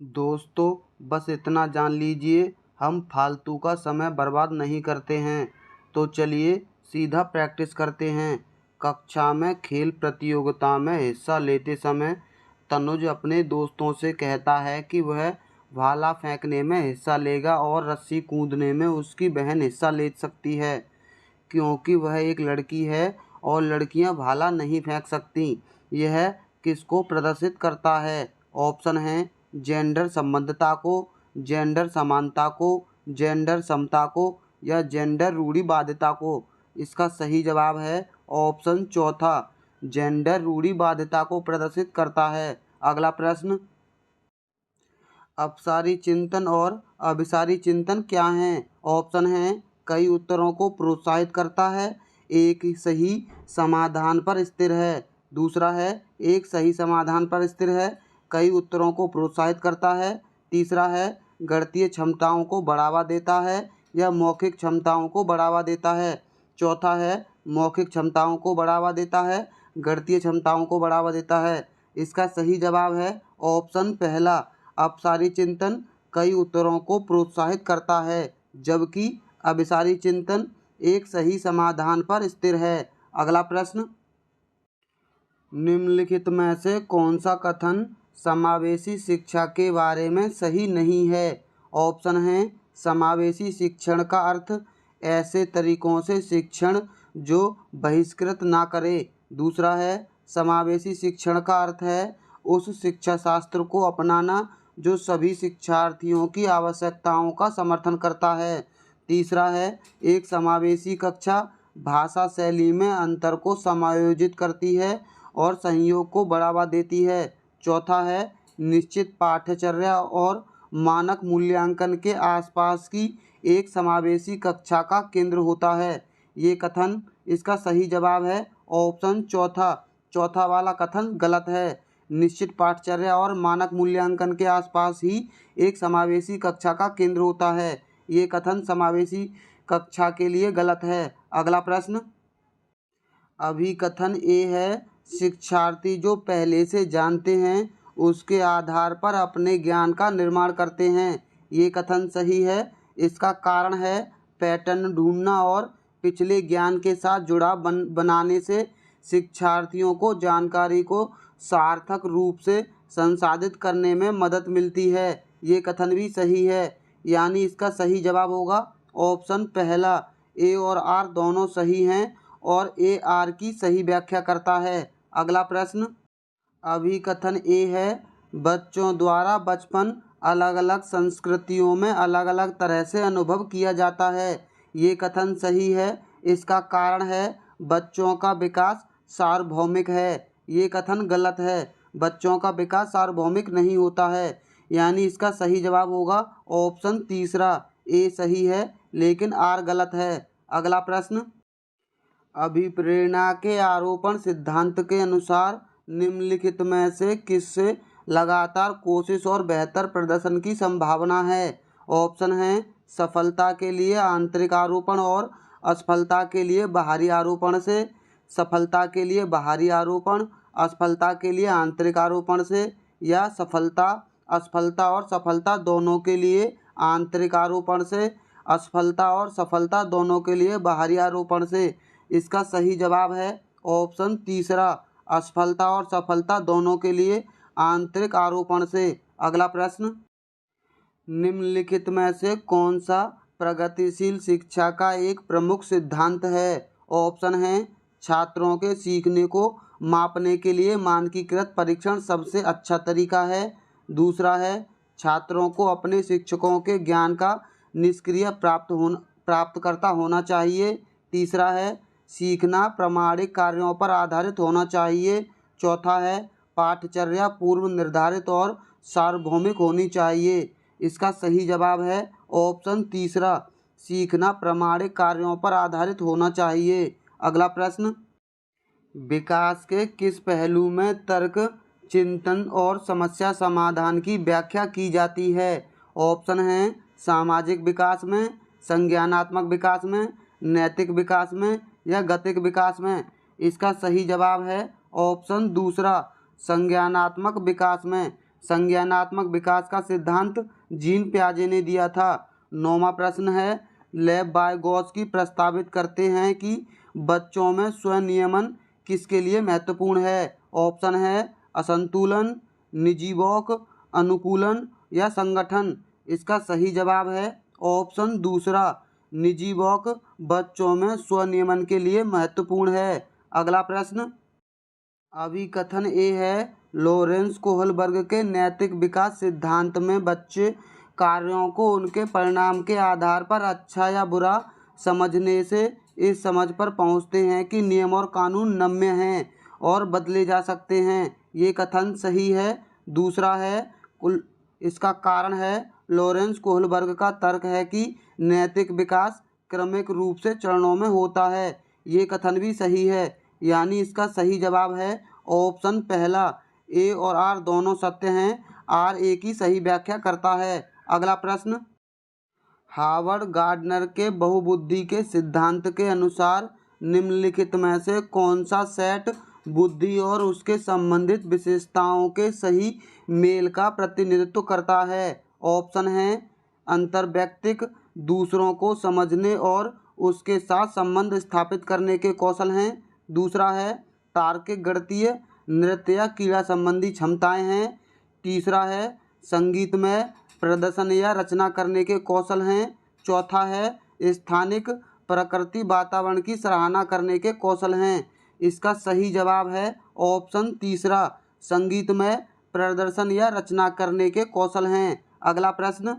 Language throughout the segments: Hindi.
दोस्तों, बस इतना जान लीजिए, हम फालतू का समय बर्बाद नहीं करते हैं। तो चलिए सीधा प्रैक्टिस करते हैं। कक्षा में खेल प्रतियोगिता में हिस्सा लेते समय तनुज अपने दोस्तों से कहता है कि वह भाला फेंकने में हिस्सा लेगा और रस्सी कूदने में उसकी बहन हिस्सा ले सकती है, क्योंकि वह एक लड़की है और लड़कियां भाला नहीं फेंक सकती। यह किसको प्रदर्शित करता है? ऑप्शन हैं जेंडर संबंधता को, जेंडर समानता को, जेंडर समता को या जेंडर रूढ़िवादिता को। इसका सही जवाब है ऑप्शन चौथा, जेंडर रूढ़िवादिता को प्रदर्शित करता है। अगला प्रश्न, अपसारी चिंतन और अभिसारी चिंतन क्या हैं? ऑप्शन हैं कई उत्तरों को प्रोत्साहित करता है, एक सही समाधान पर स्थिर है। दूसरा है एक सही समाधान पर स्थिर है, कई उत्तरों को प्रोत्साहित करता है। तीसरा है गणितीय क्षमताओं को बढ़ावा देता है या मौखिक क्षमताओं को बढ़ावा देता है। चौथा है मौखिक क्षमताओं को बढ़ावा देता है, गणितीय क्षमताओं को बढ़ावा देता है। इसका सही जवाब है ऑप्शन पहला, अपसारी चिंतन कई उत्तरों को प्रोत्साहित करता है, जबकि अभिसारी चिंतन एक सही समाधान पर स्थिर है। अगला प्रश्न, निम्नलिखित में से कौन सा कथन समावेशी शिक्षा के बारे में सही नहीं है? ऑप्शन हैं समावेशी शिक्षण का अर्थ ऐसे तरीकों से शिक्षण जो बहिष्कृत ना करे। दूसरा है समावेशी शिक्षण का अर्थ है उस शिक्षा शास्त्र को अपनाना जो सभी शिक्षार्थियों की आवश्यकताओं का समर्थन करता है। तीसरा है एक समावेशी कक्षा भाषा शैली में अंतर को समायोजित करती है और सहयोग को बढ़ावा देती है। चौथा है निश्चित पाठ्यचर्या और मानक मूल्यांकन के आसपास की एक समावेशी कक्षा का केंद्र होता है। ये कथन, इसका सही जवाब है ऑप्शन चौथा। चौथा वाला कथन गलत है। निश्चित पाठ्यचर्या और मानक मूल्यांकन के आसपास ही एक समावेशी कक्षा का केंद्र होता है। ये कथन समावेशी कक्षा के लिए गलत है। अगला प्रश्न, अभिकथन ए है शिक्षार्थी जो पहले से जानते हैं उसके आधार पर अपने ज्ञान का निर्माण करते हैं। ये कथन सही है। इसका कारण है पैटर्न ढूंढना और पिछले ज्ञान के साथ जुड़ाव बनाने से शिक्षार्थियों को जानकारी को सार्थक रूप से संसाधित करने में मदद मिलती है। ये कथन भी सही है, यानी इसका सही जवाब होगा ऑप्शन पहला। ए और आर दोनों सही हैं और ए आर की सही व्याख्या करता है। अगला प्रश्न, अभिकथन ए है बच्चों द्वारा बचपन अलग अलग संस्कृतियों में अलग अलग तरह से अनुभव किया जाता है। ये कथन सही है। इसका कारण है बच्चों का विकास सार्वभौमिक है। ये कथन गलत है। बच्चों का विकास सार्वभौमिक नहीं होता है, यानी इसका सही जवाब होगा ऑप्शन तीसरा। ए सही है लेकिन आर गलत है। अगला प्रश्न, अभिप्रेरणा के आरोपण सिद्धांत के अनुसार निम्नलिखित में से किससे लगातार कोशिश और बेहतर प्रदर्शन की संभावना है? ऑप्शन हैं सफलता के लिए आंतरिक आरोपण और असफलता के लिए बाहरी आरोपण से, सफलता के लिए बाहरी आरोपण, असफलता के लिए आंतरिक आरोपण से, या सफलता, असफलता और सफलता दोनों के लिए आंतरिक आरोपण से, असफलता और सफलता दोनों के लिए बाहरी आरोपण से। इसका सही जवाब है ऑप्शन तीसरा, असफलता और सफलता दोनों के लिए आंतरिक आरोपण से। अगला प्रश्न, निम्नलिखित में से कौन सा प्रगतिशील शिक्षा का एक प्रमुख सिद्धांत है? ऑप्शन हैं छात्रों के सीखने को मापने के लिए मानकीकृत परीक्षण सबसे अच्छा तरीका है। दूसरा है छात्रों को अपने शिक्षकों के ज्ञान का निष्क्रिय प्राप्तकर्ता होना चाहिए। तीसरा है सीखना प्रामाणिक कार्यों पर आधारित होना चाहिए। चौथा है पाठ्यचर्या पूर्व निर्धारित और सार्वभौमिक होनी चाहिए। इसका सही जवाब है ऑप्शन तीसरा, सीखना प्रामाणिक कार्यों पर आधारित होना चाहिए। अगला प्रश्न, विकास के किस पहलू में तर्क, चिंतन और समस्या समाधान की व्याख्या की जाती है? ऑप्शन हैं सामाजिक विकास में, संज्ञानात्मक विकास में, नैतिक विकास में या गतिक विकास में। इसका सही जवाब है ऑप्शन दूसरा, संज्ञानात्मक विकास में। संज्ञानात्मक विकास का सिद्धांत जीन पियाजे ने दिया था। 9वां प्रश्न है, लेव वाइगोत्स्की प्रस्तावित करते हैं कि बच्चों में स्वनियमन किसके लिए महत्वपूर्ण है। ऑप्शन है असंतुलन, निजीवोक, अनुकूलन या संगठन। इसका सही जवाब है ऑप्शन दूसरा, निजीवोक बच्चों में स्वनियमन के लिए महत्वपूर्ण है। अगला प्रश्न, अभिकथन ए है, लॉरेंस कोहलबर्ग के नैतिक विकास सिद्धांत में बच्चे कार्यों को उनके परिणाम के आधार पर अच्छा या बुरा समझने से इस समझ पर पहुंचते हैं कि नियम और कानून नम्य हैं और बदले जा सकते हैं। ये कथन सही है। दूसरा है, इसका कारण है लॉरेंस कोहलबर्ग का तर्क है कि नैतिक विकास क्रमिक रूप से चरणों में होता है। ये कथन भी सही है, यानी इसका सही जवाब है ऑप्शन पहला। ए और आर दोनों सत्य हैं, आर ए की सही व्याख्या करता है। अगला प्रश्न, हावर्ड गार्डनर के बहुबुद्धि के सिद्धांत के अनुसार निम्नलिखित में से कौन सा सेट बुद्धि और उसके संबंधित विशेषताओं के सही मेल का प्रतिनिधित्व करता है। ऑप्शन है अंतर्वैयक्तिक, दूसरों को समझने और उसके साथ संबंध स्थापित करने के कौशल हैं। दूसरा है तार्किक, गणितीय, नृत्य या क्रीड़ा संबंधी क्षमताएं हैं। तीसरा है संगीत में प्रदर्शन या रचना करने के कौशल हैं। चौथा है स्थानिक, प्रकृति, वातावरण की सराहना करने के कौशल हैं। इसका सही जवाब है ऑप्शन तीसरा, संगीत में प्रदर्शन या रचना करने के कौशल हैं। अगला प्रश्न,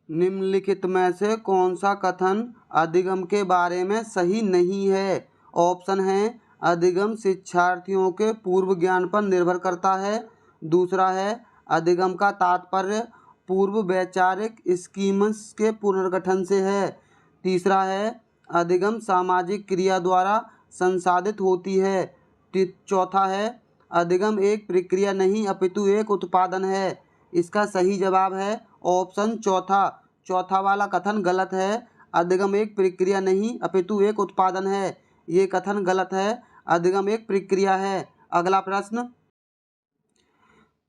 निम्नलिखित में से कौन सा कथन अधिगम के बारे में सही नहीं है। ऑप्शन है अधिगम शिक्षार्थियों के पूर्व ज्ञान पर निर्भर करता है। दूसरा है अधिगम का तात्पर्य पूर्व वैचारिक स्कीम्स के पुनर्गठन से है। तीसरा है अधिगम सामाजिक क्रिया द्वारा संसाधित होती है। चौथा है अधिगम एक प्रक्रिया नहीं अपितु एक उत्पादन है। इसका सही जवाब है ऑप्शन चौथा। चौथा वाला कथन गलत है, अधिगम एक प्रक्रिया नहीं अपितु एक उत्पादन है। ये कथन गलत है, अधिगम एक प्रक्रिया है। अगला प्रश्न,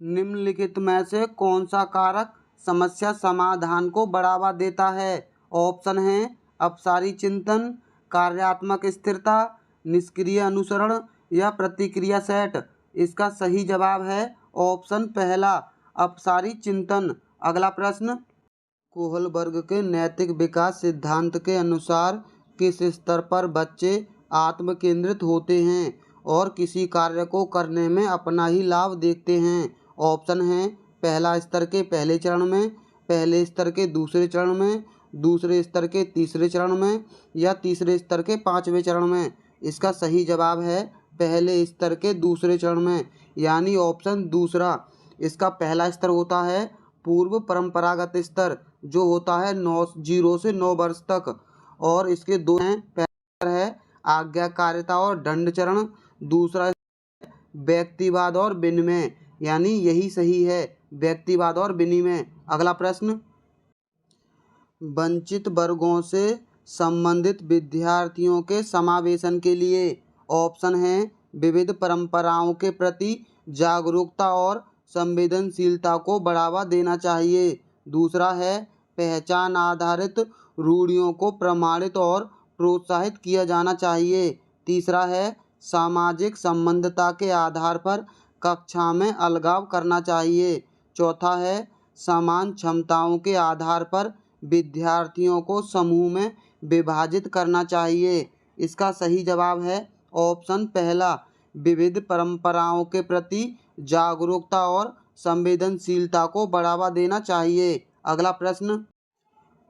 निम्नलिखित में से कौन सा कारक समस्या समाधान को बढ़ावा देता है। ऑप्शन है अपसारी चिंतन, कार्यात्मक स्थिरता, निष्क्रिय अनुसरण या प्रतिक्रिया सेट। इसका सही जवाब है ऑप्शन पहला, अपसारी चिंतन। अगला प्रश्न, कोहलबर्ग के नैतिक विकास सिद्धांत के अनुसार किस स्तर पर बच्चे आत्म केंद्रित होते हैं और किसी कार्य को करने में अपना ही लाभ देखते हैं। ऑप्शन है पहला स्तर के पहले चरण में, पहले स्तर के दूसरे चरण में, दूसरे स्तर के तीसरे चरण में या तीसरे स्तर के पांचवें चरण में। इसका सही जवाब है पहले स्तर के दूसरे चरण में, यानी ऑप्शन दूसरा। इसका पहला स्तर होता है पूर्व परंपरागत स्तर, जो होता है 0 से 9 वर्ष तक, और इसके दो हैं। पहला है आज्ञाकारिता और दंड चरण, दूसरा व्यक्तिवाद और विनिमय, यानी यही सही है, व्यक्तिवाद और विनिमय। अगला प्रश्न, वंचित वर्गों से संबंधित विद्यार्थियों के समावेशन के लिए। ऑप्शन है विविध परंपराओं के प्रति जागरूकता और संवेदनशीलता को बढ़ावा देना चाहिए। दूसरा है पहचान आधारित रूढ़ियों को प्रमाणित और प्रोत्साहित किया जाना चाहिए। तीसरा है सामाजिक संबद्धता के आधार पर कक्षा में अलगाव करना चाहिए। चौथा है समान क्षमताओं के आधार पर विद्यार्थियों को समूह में विभाजित करना चाहिए। इसका सही जवाब है ऑप्शन पहला, विविध परंपराओं के प्रति जागरूकता और संवेदनशीलता को बढ़ावा देना चाहिए। अगला प्रश्न,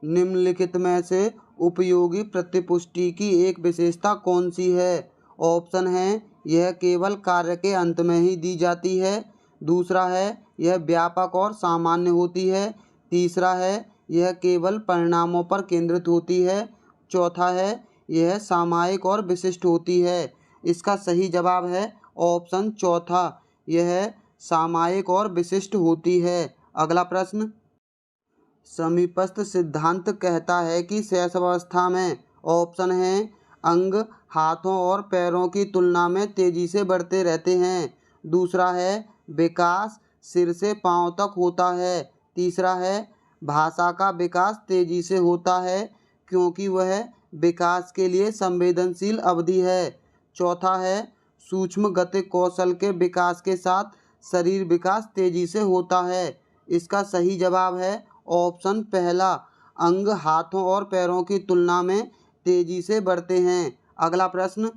निम्नलिखित में से उपयोगी प्रतिपुष्टि की एक विशेषता कौन सी है। ऑप्शन है यह केवल कार्य के अंत में ही दी जाती है। दूसरा है यह व्यापक और सामान्य होती है। तीसरा है यह केवल परिणामों पर केंद्रित होती है। चौथा है यह सामयिक और विशिष्ट होती है। इसका सही जवाब है ऑप्शन चौथा, यह सामयिक और विशिष्ट होती है। अगला प्रश्न, समीपस्थ सिद्धांत कहता है कि शैशवावस्था में। ऑप्शन है अंग हाथों और पैरों की तुलना में तेजी से बढ़ते रहते हैं। दूसरा है विकास सिर से पाँव तक होता है। तीसरा है भाषा का विकास तेजी से होता है क्योंकि वह विकास के लिए संवेदनशील अवधि है। चौथा है सूक्ष्म गतिक कौशल के विकास के साथ शरीर विकास तेजी से होता है। इसका सही जवाब है ऑप्शन पहला, अंग हाथों और पैरों की तुलना में तेजी से बढ़ते हैं। अगला प्रश्न,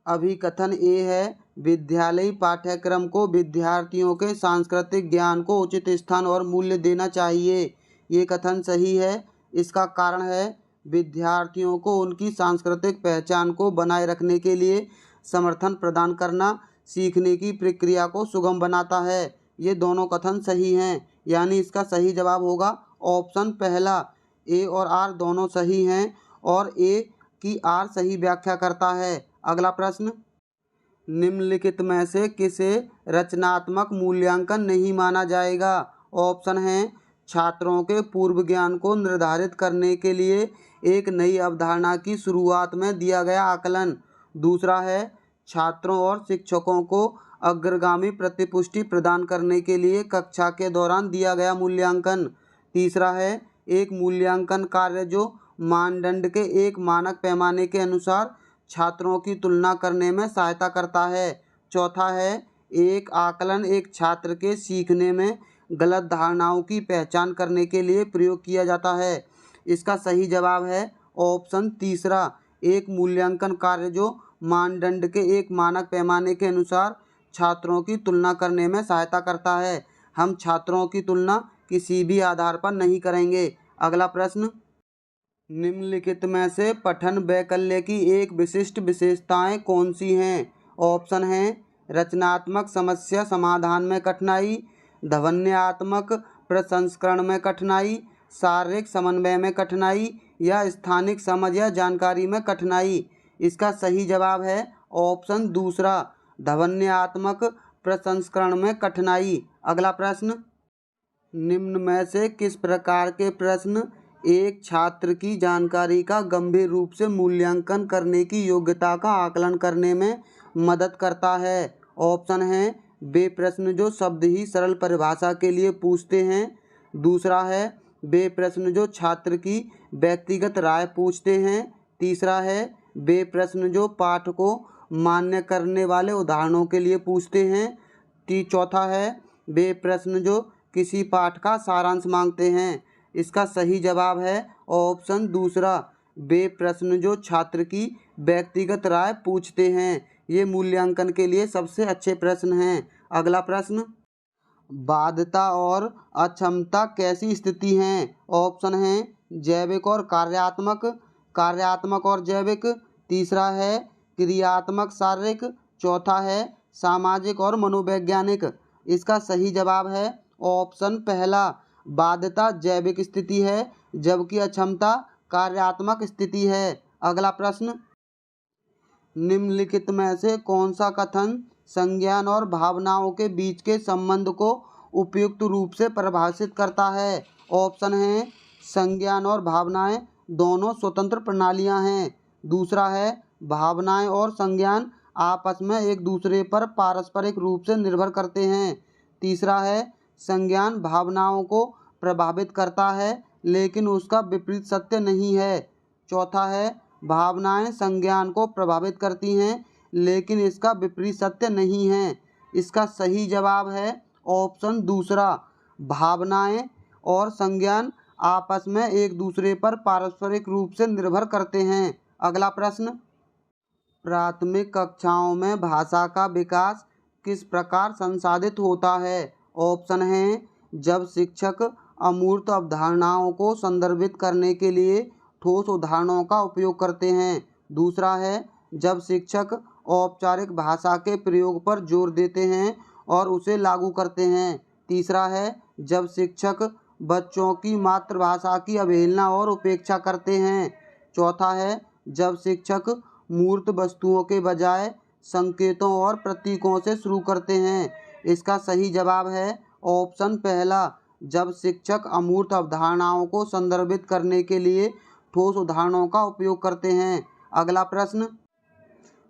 अभिकथन ए है विद्यालयी पाठ्यक्रम को विद्यार्थियों के सांस्कृतिक ज्ञान को उचित स्थान और मूल्य देना चाहिए। ये कथन सही है। इसका कारण है विद्यार्थियों को उनकी सांस्कृतिक पहचान को बनाए रखने के लिए समर्थन प्रदान करना सीखने की प्रक्रिया को सुगम बनाता है। ये दोनों कथन सही हैं, यानी इसका सही जवाब होगा ऑप्शन पहला। ए और आर दोनों सही हैं और ए की आर सही व्याख्या करता है। अगला प्रश्न, निम्नलिखित में से किसे रचनात्मक मूल्यांकन नहीं माना जाएगा? ऑप्शन हैं छात्रों के पूर्व ज्ञान को निर्धारित करने के लिए एक नई अवधारणा की शुरुआत में दिया गया आकलन। दूसरा है छात्रों और शिक्षकों को अग्रगामी प्रतिपुष्टि प्रदान करने के लिए कक्षा के दौरान दिया गया मूल्यांकन। तीसरा है एक मूल्यांकन कार्य जो मानदंड के एक मानक पैमाने के अनुसार छात्रों की तुलना करने में सहायता करता है। चौथा है एक आकलन एक छात्र के सीखने में गलत धारणाओं की पहचान करने के लिए प्रयोग किया जाता है। इसका सही जवाब है ऑप्शन तीसरा, एक मूल्यांकन कार्य जो मानदंड के एक मानक पैमाने के अनुसार छात्रों की तुलना करने में सहायता करता है। हम छात्रों की तुलना किसी भी आधार पर नहीं करेंगे। अगला प्रश्न, निम्नलिखित में से पठन वैकल्य की एक विशिष्ट विशेषताएं कौन सी हैं? ऑप्शन हैं रचनात्मक समस्या समाधान में कठिनाई, ध्वन्यात्मक प्रसंस्करण में कठिनाई, शारीरिक समन्वय में कठिनाई या स्थानिक समझ या जानकारी में कठिनाई। इसका सही जवाब है ऑप्शन दूसरा, ध्वन्यात्मक प्रसंस्करण में कठिनाई। अगला प्रश्न, निम्न में से किस प्रकार के प्रश्न एक छात्र की जानकारी का गंभीर रूप से मूल्यांकन करने की योग्यता का आकलन करने में मदद करता है? ऑप्शन हैं वे प्रश्न जो शब्द ही सरल परिभाषा के लिए पूछते हैं। दूसरा है वे प्रश्न जो छात्र की व्यक्तिगत राय पूछते हैं। तीसरा है वे प्रश्न जो पाठ को मान्य करने वाले उदाहरणों के लिए पूछते हैं। चौथा है वे प्रश्न जो किसी पाठ का सारांश मांगते हैं। इसका सही जवाब है ऑप्शन दूसरा, वे प्रश्न जो छात्र की व्यक्तिगत राय पूछते हैं। ये मूल्यांकन के लिए सबसे अच्छे प्रश्न हैं। अगला प्रश्न, बाध्यता और अक्षमता कैसी स्थिति हैं? ऑप्शन हैं जैविक और कार्यात्मक, कार्यात्मक और जैविक। तीसरा है क्रियात्मक शारीरिक। चौथा है सामाजिक और मनोवैज्ञानिक। इसका सही जवाब है ऑप्शन पहला, बाध्यता जैविक स्थिति है जबकि अक्षमता कार्यात्मक स्थिति है। अगला प्रश्न, निम्नलिखित में से कौन सा कथन संज्ञान और भावनाओं के बीच के संबंध को उपयुक्त रूप से परिभाषित करता है? ऑप्शन हैं संज्ञान और भावनाएं दोनों स्वतंत्र प्रणालियां हैं। दूसरा है भावनाएं और संज्ञान आपस में एक दूसरे पर पारस्परिक रूप से निर्भर करते हैं। तीसरा है संज्ञान भावनाओं को प्रभावित करता है लेकिन उसका विपरीत सत्य नहीं है। चौथा है भावनाएं संज्ञान को प्रभावित करती हैं लेकिन इसका विपरीत सत्य नहीं है। इसका सही जवाब है ऑप्शन दूसरा, भावनाएं और संज्ञान आपस में एक दूसरे पर पारस्परिक रूप से निर्भर करते हैं। अगला प्रश्न, प्राथमिक कक्षाओं में भाषा का विकास किस प्रकार संसाधित होता है? ऑप्शन हैं जब शिक्षक अमूर्त अवधारणाओं को संदर्भित करने के लिए ठोस उदाहरणों का उपयोग करते हैं। दूसरा है जब शिक्षक औपचारिक भाषा के प्रयोग पर जोर देते हैं और उसे लागू करते हैं। तीसरा है जब शिक्षक बच्चों की मातृभाषा की अवहेलना और उपेक्षा करते हैं। चौथा है जब शिक्षक मूर्त वस्तुओं के बजाय संकेतों और प्रतीकों से शुरू करते हैं। इसका सही जवाब है ऑप्शन पहला, जब शिक्षक अमूर्त अवधारणाओं को संदर्भित करने के लिए ठोस उदाहरणों का उपयोग करते हैं। अगला प्रश्न,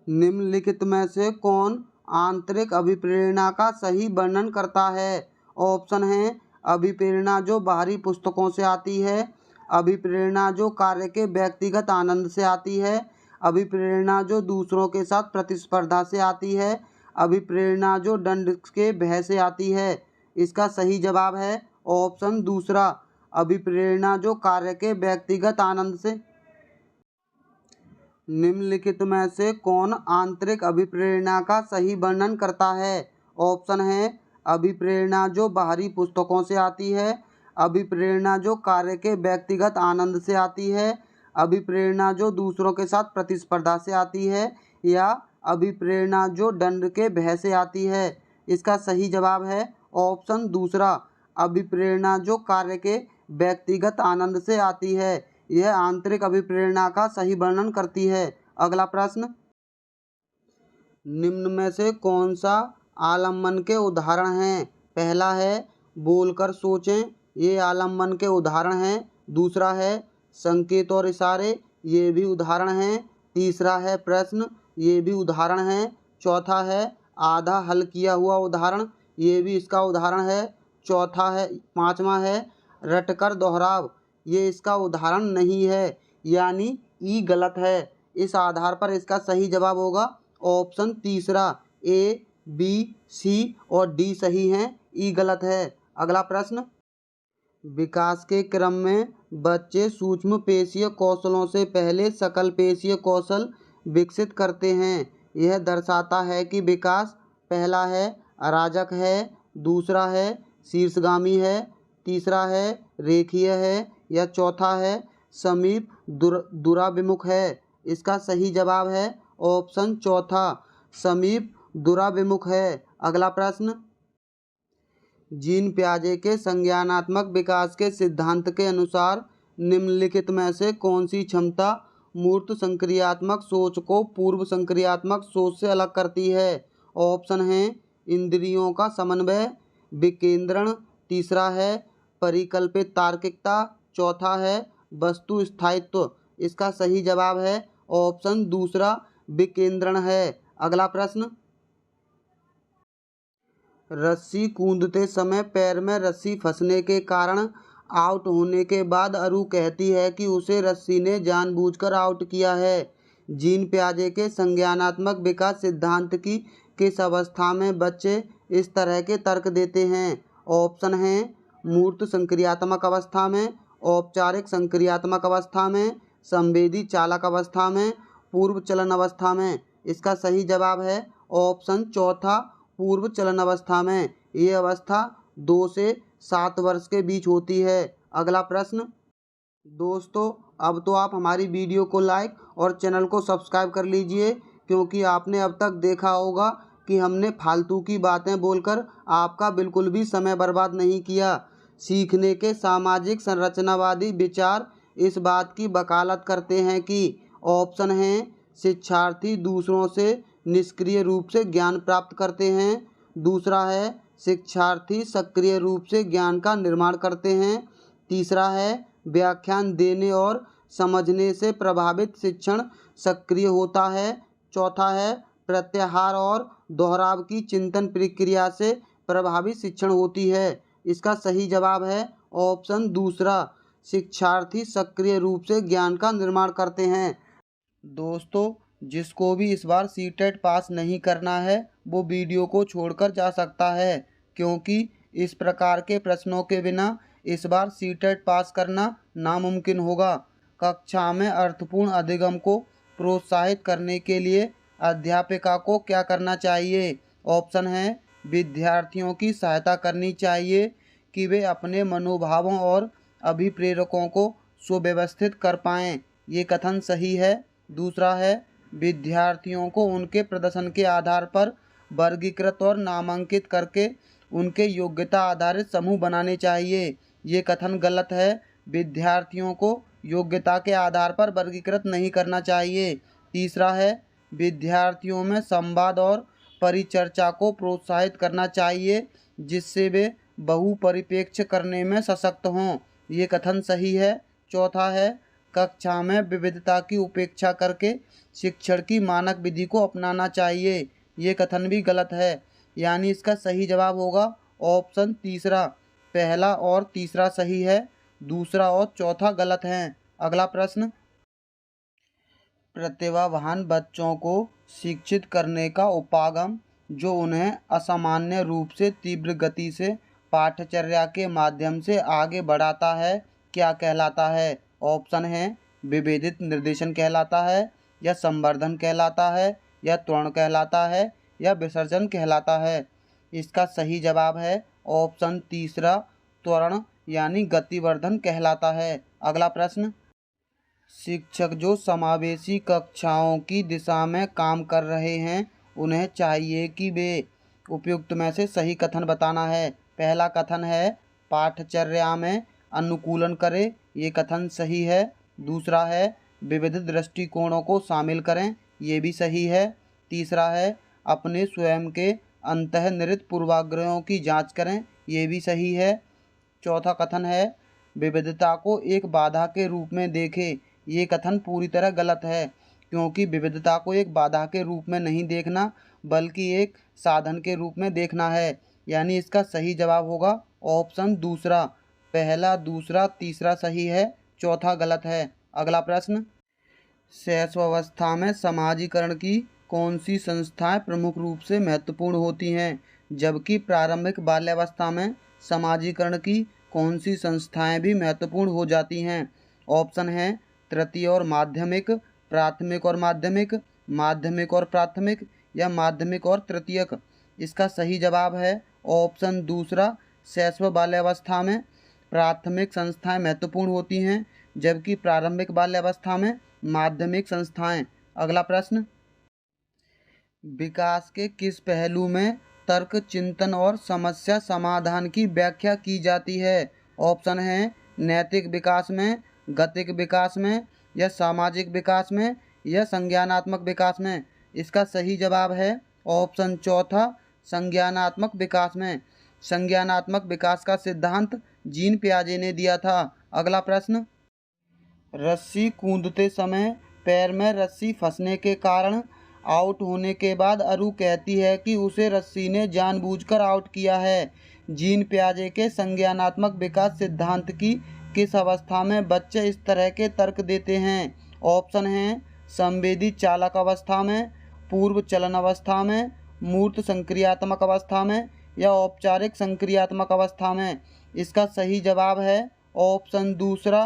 निम्नलिखित में से कौन आंतरिक अभिप्रेरणा का सही वर्णन करता है। ऑप्शन है अभिप्रेरणा जो बाहरी पुस्तकों से आती है, अभिप्रेरणा जो कार्य के व्यक्तिगत आनंद से आती है, अभिप्रेरणा जो दूसरों के साथ प्रतिस्पर्धा से आती है, अभिप्रेरणा जो दंड के भय से आती है। इसका सही जवाब है ऑप्शन दूसरा, अभिप्रेरणा जो कार्य के व्यक्तिगत आनंद से। निम्नलिखित में से कौन आंतरिक अभिप्रेरणा का सही वर्णन करता है? ऑप्शन है अभिप्रेरणा जो बाहरी पुस्तकों से आती है, अभिप्रेरणा जो कार्य के व्यक्तिगत आनंद से आती है, अभिप्रेरणा जो दूसरों के साथ प्रतिस्पर्धा से आती है, या अभिप्रेरणा जो दंड के भय से आती है। इसका सही जवाब है ऑप्शन दूसरा, अभिप्रेरणा जो कार्य के व्यक्तिगत आनंद से आती है। यह आंतरिक अभिप्रेरणा का सही वर्णन करती है। अगला प्रश्न, निम्न में से कौन सा आलम्बन के उदाहरण हैं? पहला है बोलकर सोचें, ये आलम्बन के उदाहरण हैं। दूसरा है संकेत और इशारे, ये भी उदाहरण हैं। तीसरा है प्रश्न, ये भी उदाहरण हैं। चौथा है आधा हल किया हुआ उदाहरण, ये भी इसका उदाहरण है। पांचवा है रटकर दोहराव, ये इसका उदाहरण नहीं है, यानी ई गलत है। इस आधार पर इसका सही जवाब होगा ऑप्शन तीसरा, ए, बी, सी और डी सही हैं, ई गलत है। अगला प्रश्न, विकास के क्रम में बच्चे सूक्ष्म पेशीय कौशलों से पहले सकल पेशीय कौशल विकसित करते हैं। यह दर्शाता है कि विकास पहला है अराजक है, दूसरा है शीर्षगामी है, तीसरा है रेखीय है, या चौथा है समीप दूराभिमुख है। इसका सही जवाब है ऑप्शन चौथा, समीप दूराभिमुख है। अगला प्रश्न, जीन पियाजे के संज्ञानात्मक विकास के सिद्धांत के अनुसार निम्नलिखित में से कौन सी क्षमता मूर्त संक्रियात्मक सोच को पूर्व संक्रियात्मक सोच से अलग करती है? ऑप्शन हैं इंद्रियों का समन्वय, विकेंद्रण, तीसरा है परिकल्पित तार्किकता, चौथा है वस्तु स्थायित्व। इसका सही जवाब है ऑप्शन दूसरा, विकेंद्रण है। अगला प्रश्न, रस्सी कूदते समय पैर में रस्सी फंसने के कारण आउट होने के बाद अरु कहती है कि उसे रस्सी ने जानबूझकर आउट किया है। जीन पियाजे के संज्ञानात्मक विकास सिद्धांत की किस अवस्था में बच्चे इस तरह के तर्क देते हैं? ऑप्शन हैं मूर्त संक्रियात्मक अवस्था में, औपचारिक संक्रियात्मक अवस्था में, संवेदी चालक अवस्था में, पूर्व चलन अवस्था में। इसका सही जवाब है ऑप्शन चौथा, पूर्व चलन अवस्था में। ये अवस्था 2 से 7 वर्ष के बीच होती है। अगला प्रश्न, दोस्तों अब तो आप हमारी वीडियो को लाइक और चैनल को सब्सक्राइब कर लीजिए, क्योंकि आपने अब तक देखा होगा कि हमने फालतू की बातें बोलकर आपका बिल्कुल भी समय बर्बाद नहीं किया। सीखने के सामाजिक संरचनावादी विचार इस बात की वकालत करते हैं कि ऑप्शन हैं शिक्षार्थी दूसरों से निष्क्रिय रूप से ज्ञान प्राप्त करते हैं, दूसरा है शिक्षार्थी सक्रिय रूप से ज्ञान का निर्माण करते हैं, तीसरा है व्याख्यान देने और समझने से प्रभावित शिक्षण सक्रिय होता है, चौथा है प्रत्याहार और दोहराव की चिंतन प्रक्रिया से प्रभावित शिक्षण होती है। इसका सही जवाब है ऑप्शन दूसरा, शिक्षार्थी सक्रिय रूप से ज्ञान का निर्माण करते हैं। दोस्तों जिसको भी इस बार सीटेट पास नहीं करना है वो वीडियो को छोड़कर जा सकता है, क्योंकि इस प्रकार के प्रश्नों के बिना इस बार सीटेट पास करना नामुमकिन होगा। कक्षा में अर्थपूर्ण अधिगम को प्रोत्साहित करने के लिए अध्यापिका को क्या करना चाहिए? ऑप्शन है विद्यार्थियों की सहायता करनी चाहिए कि वे अपने मनोभावों और अभिप्रेरकों को सुव्यवस्थित कर पाएँ, ये कथन सही है। दूसरा है विद्यार्थियों को उनके प्रदर्शन के आधार पर वर्गीकृत और नामांकित करके उनके योग्यता आधारित समूह बनाने चाहिए, ये कथन गलत है। विद्यार्थियों को योग्यता के आधार पर वर्गीकृत नहीं करना चाहिए। तीसरा है विद्यार्थियों में संवाद और परिचर्चा को प्रोत्साहित करना चाहिए जिससे वे बहुपरिप्रेक्ष्य करने में सशक्त हों, ये कथन सही है। चौथा है कक्षा में विविधता की उपेक्षा करके शिक्षण की मानक विधि को अपनाना चाहिए, ये कथन भी गलत है, यानी इसका सही जवाब होगा ऑप्शन तीसरा। पहला और तीसरा सही है, दूसरा और चौथा गलत है। अगला प्रश्न, प्रतिभावान बच्चों को शिक्षित करने का उपागम जो उन्हें असामान्य रूप से तीव्र गति से पाठचर्या के माध्यम से आगे बढ़ाता है, क्या कहलाता है? ऑप्शन है विभेदित निर्देशन कहलाता है, या संवर्धन कहलाता है, या त्वरण कहलाता है, या विसर्जन कहलाता है। इसका सही जवाब है ऑप्शन तीसरा, त्वरण यानी गतिवर्धन कहलाता है। अगला प्रश्न, शिक्षक जो समावेशी कक्षाओं की दिशा में काम कर रहे हैं उन्हें चाहिए कि वे उपयुक्त में से सही कथन बताना है। पहला कथन है पाठचर्या में अनुकूलन करें, ये कथन सही है। दूसरा है विविध दृष्टिकोणों को शामिल करें, ये भी सही है। तीसरा है अपने स्वयं के अंतर्निहित पूर्वाग्रहों की जांच करें, ये भी सही है। चौथा कथन है विविधता को एक बाधा के रूप में देखें, ये कथन पूरी तरह गलत है, क्योंकि विविधता को एक बाधा के रूप में नहीं देखना बल्कि एक साधन के रूप में देखना है, यानी इसका सही जवाब होगा ऑप्शन दूसरा। पहला, दूसरा, तीसरा सही है, चौथा गलत है। अगला प्रश्न, शैशवावस्था में समाजीकरण की कौन सी संस्थाएं प्रमुख रूप से महत्वपूर्ण होती हैं, जबकि प्रारंभिक बाल्यावस्था में समाजीकरण की कौन सी संस्थाएं भी महत्वपूर्ण हो जाती हैं? ऑप्शन है तृतीय और माध्यमिक, प्राथमिक और माध्यमिक, माध्यमिक और प्राथमिक, या माध्यमिक और तृतीयक। इसका सही जवाब है ऑप्शन दूसरा, शैशव बाल्यावस्था में प्राथमिक संस्थाएं महत्वपूर्ण होती हैं, जबकि प्रारंभिक बाल्यावस्था में माध्यमिक संस्थाएं। अगला प्रश्न, विकास के किस पहलू में तर्क, चिंतन और समस्या समाधान की व्याख्या की जाती है? ऑप्शन है नैतिक विकास में, गतिक विकास में, या सामाजिक विकास में, या संज्ञानात्मक विकास में। इसका सही जवाब है ऑप्शन चौथा, संज्ञानात्मक विकास में। संज्ञानात्मक विकास का सिद्धांत जीन पियाजे ने दिया था। अगला प्रश्न, रस्सी कूदते समय पैर में रस्सी फंसने के कारण आउट होने के बाद अरु कहती है कि उसे रस्सी ने जानबूझकर आउट किया है। जीन पियाजे के संज्ञानात्मक विकास सिद्धांत की किस अवस्था में बच्चे इस तरह के तर्क देते हैं? ऑप्शन हैं संवेदी चालक अवस्था में, पूर्व चलन अवस्था में, मूर्त संक्रियात्मक अवस्था में, या औपचारिक संक्रियात्मक अवस्था में। इसका सही जवाब है ऑप्शन दूसरा,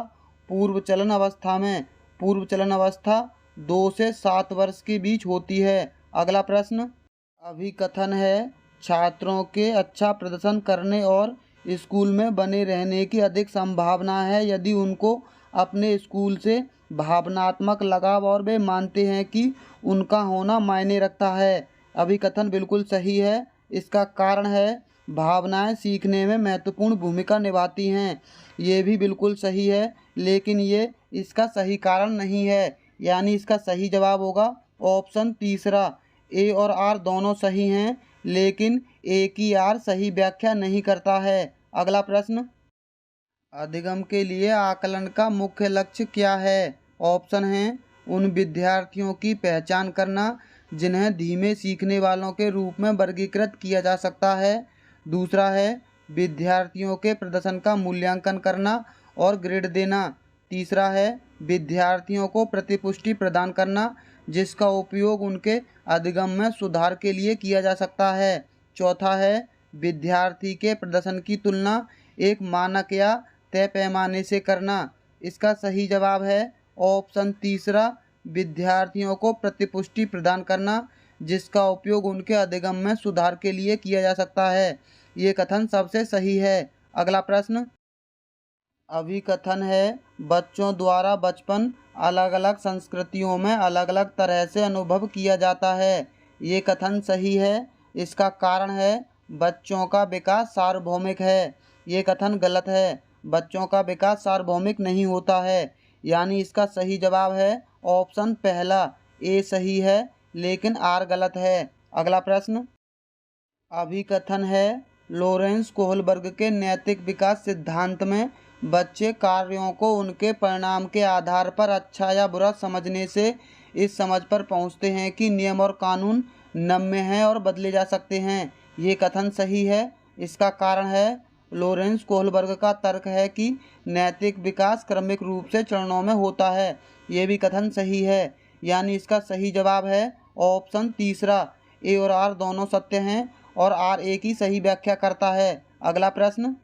पूर्व चलन अवस्था में। पूर्व चलन अवस्था 2 से 7 वर्ष के बीच होती है। अगला प्रश्न, अभिकथन है छात्रों के अच्छा प्रदर्शन करने और स्कूल में बने रहने की अधिक संभावना है यदि उनको अपने स्कूल से भावनात्मक लगाव और वे मानते हैं कि उनका होना मायने रखता है। अभिकथन बिल्कुल सही है। इसका कारण है भावनाएं सीखने में महत्वपूर्ण भूमिका निभाती हैं, ये भी बिल्कुल सही है, लेकिन ये इसका सही कारण नहीं है, यानी इसका सही जवाब होगा ऑप्शन तीसरा। ए और आर दोनों सही हैं, लेकिन ए की आर सही व्याख्या नहीं करता है। अगला प्रश्न, अधिगम के लिए आकलन का मुख्य लक्ष्य क्या है? ऑप्शन हैं उन विद्यार्थियों की पहचान करना जिन्हें धीमे सीखने वालों के रूप में वर्गीकृत किया जा सकता है। दूसरा है विद्यार्थियों के प्रदर्शन का मूल्यांकन करना और ग्रेड देना। तीसरा है विद्यार्थियों को प्रतिपुष्टि प्रदान करना जिसका उपयोग उनके अधिगम में सुधार के लिए किया जा सकता है। चौथा है विद्यार्थी के प्रदर्शन की तुलना एक मानक या तय पैमाने से करना। इसका सही जवाब है ऑप्शन तीसरा, विद्यार्थियों को प्रतिपुष्टि प्रदान करना जिसका उपयोग उनके अधिगम में सुधार के लिए किया जा सकता है। ये कथन सबसे सही है। अगला प्रश्न, अभिकथन है बच्चों द्वारा बचपन अलग अलग संस्कृतियों में अलग अलग तरह से अनुभव किया जाता है। ये कथन सही है। इसका कारण है बच्चों का विकास सार्वभौमिक है। ये कथन गलत है। बच्चों का विकास सार्वभौमिक नहीं होता है, यानी इसका सही जवाब है ऑप्शन पहला, ए सही है लेकिन आर गलत है। अगला प्रश्न, अभिकथन है लॉरेंस कोहलबर्ग के नैतिक विकास सिद्धांत में बच्चे कार्यों को उनके परिणाम के आधार पर अच्छा या बुरा समझने से इस समझ पर पहुंचते हैं कि नियम और कानून नम्य हैं और बदले जा सकते हैं। ये कथन सही है। इसका कारण है लॉरेंस कोहलबर्ग का तर्क है कि नैतिक विकास क्रमिक रूप से चरणों में होता है। ये भी कथन सही है। यानी इसका सही जवाब है ऑप्शन तीसरा, ए और आर दोनों सत्य हैं और आर ए की सही व्याख्या करता है। अगला प्रश्न,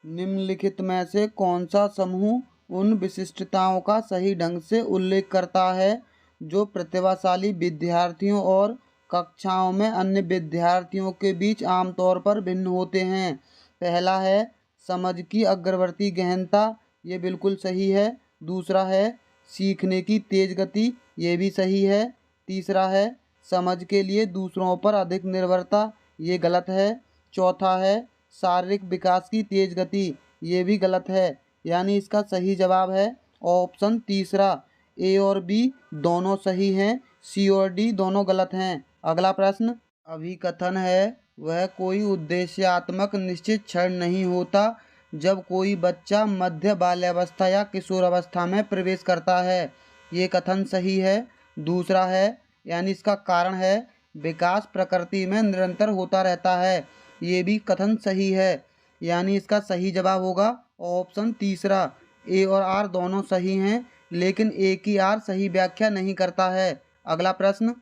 निम्नलिखित में से कौन सा समूह उन विशिष्टताओं का सही ढंग से उल्लेख करता है जो प्रतिभाशाली विद्यार्थियों और कक्षाओं में अन्य विद्यार्थियों के बीच आमतौर पर भिन्न होते हैं। पहला है समझ की अग्रवर्ती गहनता, ये बिल्कुल सही है। दूसरा है सीखने की तेज गति, ये भी सही है। तीसरा है समझ के लिए दूसरों पर अधिक निर्भरता, ये गलत है। चौथा है शारीरिक विकास की तेज गति, ये भी गलत है। यानी इसका सही जवाब है ऑप्शन तीसरा, ए और बी दोनों सही हैं, सी और डी दोनों गलत हैं। अगला प्रश्न, अभिकथन है वह कोई उद्देश्यात्मक निश्चित क्षण नहीं होता जब कोई बच्चा मध्य बाल्यावस्था या किशोरावस्था में प्रवेश करता है। ये कथन सही है। दूसरा है यानी इसका कारण है विकास प्रकृति में निरंतर होता रहता है, ये भी कथन सही है। यानी इसका सही जवाब होगा ऑप्शन तीसरा, ए और आर दोनों सही हैं लेकिन ए की आर सही व्याख्या नहीं करता है। अगला प्रश्न,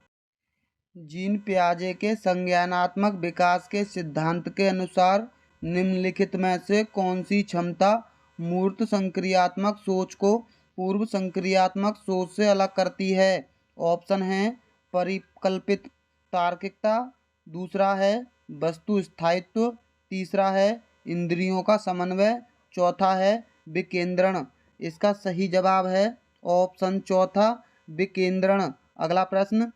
जीन पियाजे के संज्ञानात्मक विकास के सिद्धांत के अनुसार निम्नलिखित में से कौन सी क्षमता मूर्त संक्रियात्मक सोच को पूर्व संक्रियात्मक सोच से अलग करती है? ऑप्शन है परिकल्पित तार्किकता, दूसरा है वस्तु स्थायित्व, तीसरा है इंद्रियों का समन्वय, चौथा है विकेंद्रण। इसका सही जवाब है ऑप्शन चौथा, विकेंद्रण। अगला प्रश्न,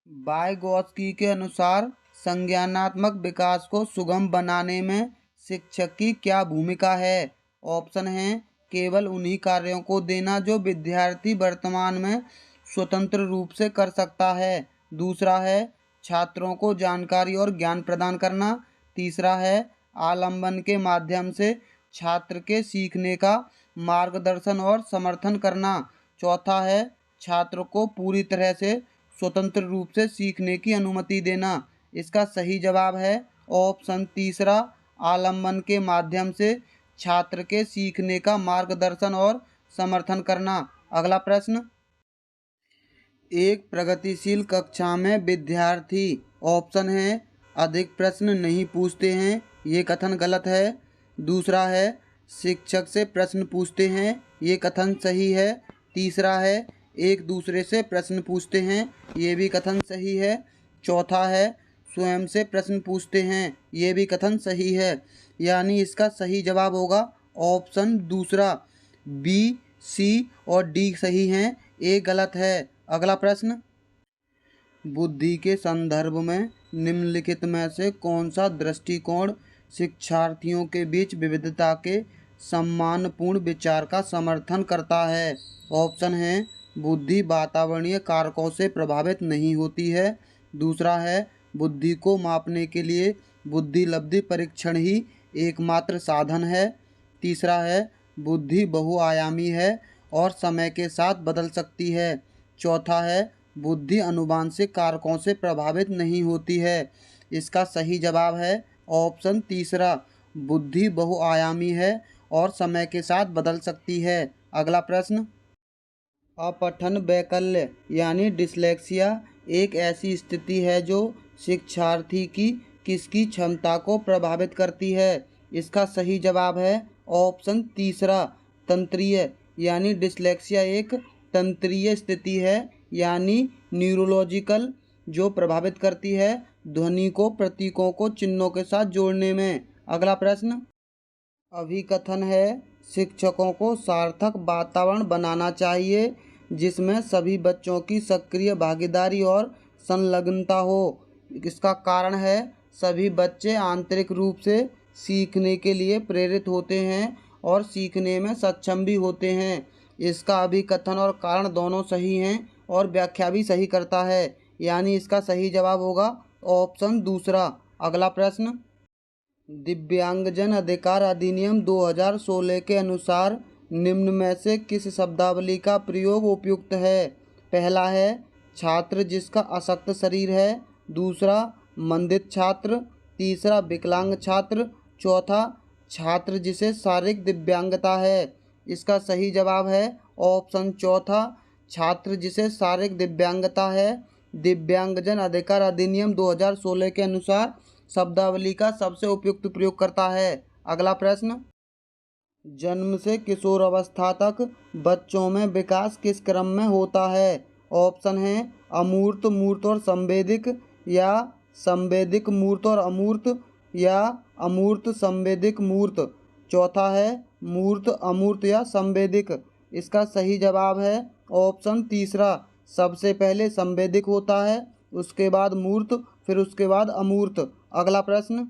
वाइगोत्स्की के अनुसार संज्ञानात्मक विकास को सुगम बनाने में शिक्षक की क्या भूमिका है? ऑप्शन है केवल उन्हीं कार्यों को देना जो विद्यार्थी वर्तमान में स्वतंत्र रूप से कर सकता है, दूसरा है छात्रों को जानकारी और ज्ञान प्रदान करना, तीसरा है आलंबन के माध्यम से छात्र के सीखने का मार्गदर्शन और समर्थन करना, चौथा है छात्र को पूरी तरह से स्वतंत्र रूप से सीखने की अनुमति देना। इसका सही जवाब है ऑप्शन तीसरा, आलंबन के माध्यम से छात्र के सीखने का मार्गदर्शन और समर्थन करना। अगला प्रश्न, एक प्रगतिशील कक्षा में विद्यार्थी ऑप्शन है अधिक प्रश्न नहीं पूछते हैं, ये कथन गलत है। दूसरा है शिक्षक से प्रश्न पूछते हैं, ये कथन सही है। तीसरा है एक दूसरे से प्रश्न पूछते हैं, ये भी कथन सही है। चौथा है स्वयं से प्रश्न पूछते हैं, ये भी कथन सही है। यानी इसका सही जवाब होगा ऑप्शन दूसरा, बी, सी और डी सही हैं, ए गलत है। अगला प्रश्न, बुद्धि के संदर्भ में निम्नलिखित में से कौन सा दृष्टिकोण शिक्षार्थियों के बीच विविधता के सम्मानपूर्ण विचार का समर्थन करता है? ऑप्शन है बुद्धि वातावरणीय कारकों से प्रभावित नहीं होती है, दूसरा है बुद्धि को मापने के लिए बुद्धि लब्धि परीक्षण ही एकमात्र साधन है, तीसरा है बुद्धि बहुआयामी है और समय के साथ बदल सकती है, चौथा है बुद्धि अनुवांशिक कारकों से प्रभावित नहीं होती है। इसका सही जवाब है ऑप्शन तीसरा, बुद्धि बहुआयामी है और समय के साथ बदल सकती है। अगला प्रश्न, अपठन वैकल्य यानी डिसलेक्सिया एक ऐसी स्थिति है जो शिक्षार्थी की किसकी क्षमता को प्रभावित करती है? इसका सही जवाब है ऑप्शन तीसरा, तंत्रीय। यानी डिसलेक्सिया एक तंत्रीय स्थिति है यानी न्यूरोलॉजिकल, जो प्रभावित करती है ध्वनि को प्रतीकों को चिन्हों के साथ जोड़ने में। अगला प्रश्न, अभिकथन है शिक्षकों को सार्थक वातावरण बनाना चाहिए जिसमें सभी बच्चों की सक्रिय भागीदारी और संलग्नता हो। इसका कारण है सभी बच्चे आंतरिक रूप से सीखने के लिए प्रेरित होते हैं और सीखने में सक्षम भी होते हैं। इसका अभिकथन और कारण दोनों सही हैं और व्याख्या भी सही करता है, यानी इसका सही जवाब होगा ऑप्शन दूसरा। अगला प्रश्न, दिव्यांगजन अधिकार अधिनियम 2016 के अनुसार निम्न में से किस शब्दावली का प्रयोग उपयुक्त है? पहला है छात्र जिसका अशक्त शरीर है। दूसरा, मंदित छात्र। तीसरा, विकलांग छात्र। चौथा, छात्र जिसे शारीरिक दिव्यांगता है। इसका सही जवाब है ऑप्शन चौथा, छात्र जिसे शारीरिक दिव्यांगता है। दिव्यांगजन अधिकार अधिनियम 2016 के अनुसार शब्दावली का सबसे उपयुक्त प्रयोग करता है। अगला प्रश्न, जन्म से किशोर अवस्था तक बच्चों में विकास किस क्रम में होता है। ऑप्शन है अमूर्त, मूर्त और संवेदिक, या संवेदिक मूर्त और अमूर्त, या अमूर्त संवेदिक मूर्त। चौथा है मूर्त अमूर्त या संवेदिक। इसका सही जवाब है ऑप्शन तीसरा, सबसे पहले संवेदिक होता है, उसके बाद मूर्त, फिर उसके बाद अमूर्त। अगला प्रश्न,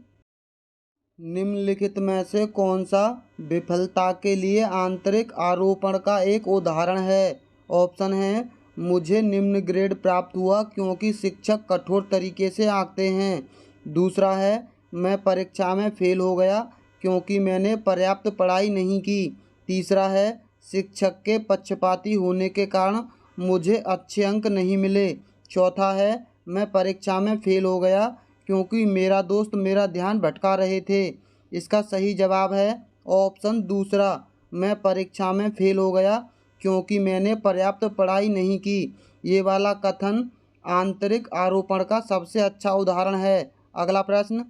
निम्नलिखित में से कौन सा विफलता के लिए आंतरिक आरोपण का एक उदाहरण है। ऑप्शन है मुझे निम्न ग्रेड प्राप्त हुआ क्योंकि शिक्षक कठोर तरीके से आंकते हैं। दूसरा है मैं परीक्षा में फेल हो गया क्योंकि मैंने पर्याप्त पढ़ाई नहीं की। तीसरा है शिक्षक के पक्षपाती होने के कारण मुझे अच्छे अंक नहीं मिले। चौथा है मैं परीक्षा में फेल हो गया क्योंकि मेरा दोस्त मेरा ध्यान भटका रहे थे। इसका सही जवाब है ऑप्शन दूसरा, मैं परीक्षा में फेल हो गया क्योंकि मैंने पर्याप्त पढ़ाई नहीं की। ये वाला कथन आंतरिक आरोपण का सबसे अच्छा उदाहरण है। अगला प्रश्न,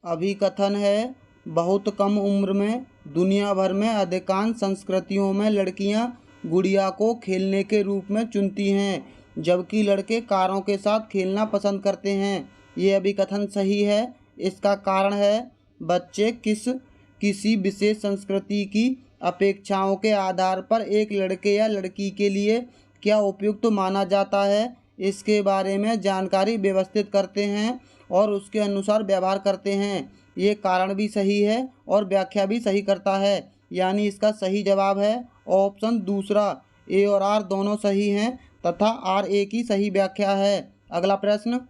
अभिकथन है बहुत कम उम्र में दुनिया भर में अधिकांश संस्कृतियों में लड़कियां गुड़िया को खेलने के रूप में चुनती हैं, जबकि लड़के कारों के साथ खेलना पसंद करते हैं। ये अभिकथन सही है। इसका कारण है बच्चे किसी विशेष संस्कृति की अपेक्षाओं के आधार पर एक लड़के या लड़की के लिए क्या उपयुक्त माना जाता है इसके बारे में जानकारी व्यवस्थित करते हैं और उसके अनुसार व्यवहार करते हैं। ये कारण भी सही है और व्याख्या भी सही करता है, यानी इसका सही जवाब है ऑप्शन दूसरा। ए और आर दोनों सही हैं तथा आर ए की सही व्याख्या है। अगला प्रश्न,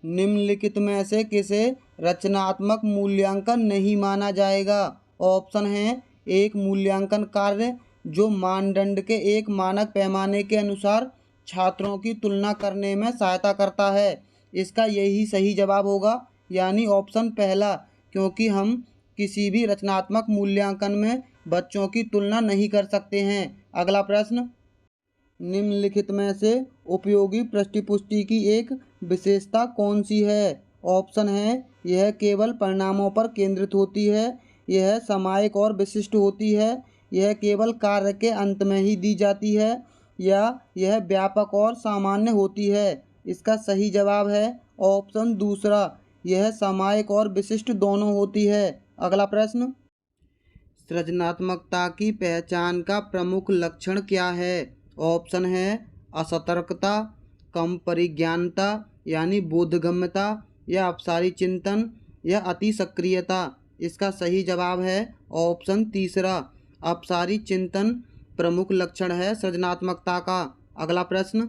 निम्नलिखित में से किसे रचनात्मक मूल्यांकन नहीं माना जाएगा। ऑप्शन है एक मूल्यांकन कार्य जो मानदंड के एक मानक पैमाने के अनुसार छात्रों की तुलना करने में सहायता करता है। इसका यही सही जवाब होगा, यानी ऑप्शन पहला, क्योंकि हम किसी भी रचनात्मक मूल्यांकन में बच्चों की तुलना नहीं कर सकते हैं। अगला प्रश्न, निम्नलिखित में से उपयोगी पृष्ठपुष्टि की एक विशेषता कौन सी है। ऑप्शन है यह केवल परिणामों पर केंद्रित होती है, यह सामयिक और विशिष्ट होती है, यह केवल कार्य के अंत में ही दी जाती है, या यह व्यापक और सामान्य होती है। इसका सही जवाब है ऑप्शन दूसरा, यह सामयिक और विशिष्ट दोनों होती है। अगला प्रश्न, सृजनात्मकता की पहचान का प्रमुख लक्षण क्या है। ऑप्शन है असतर्कता, कम परिज्ञानता यानी बोधगम्यता, या अपसारी चिंतन, या अति सक्रियता। इसका सही जवाब है ऑप्शन तीसरा, अपसारी चिंतन प्रमुख लक्षण है सृजनात्मकता का। अगला प्रश्न,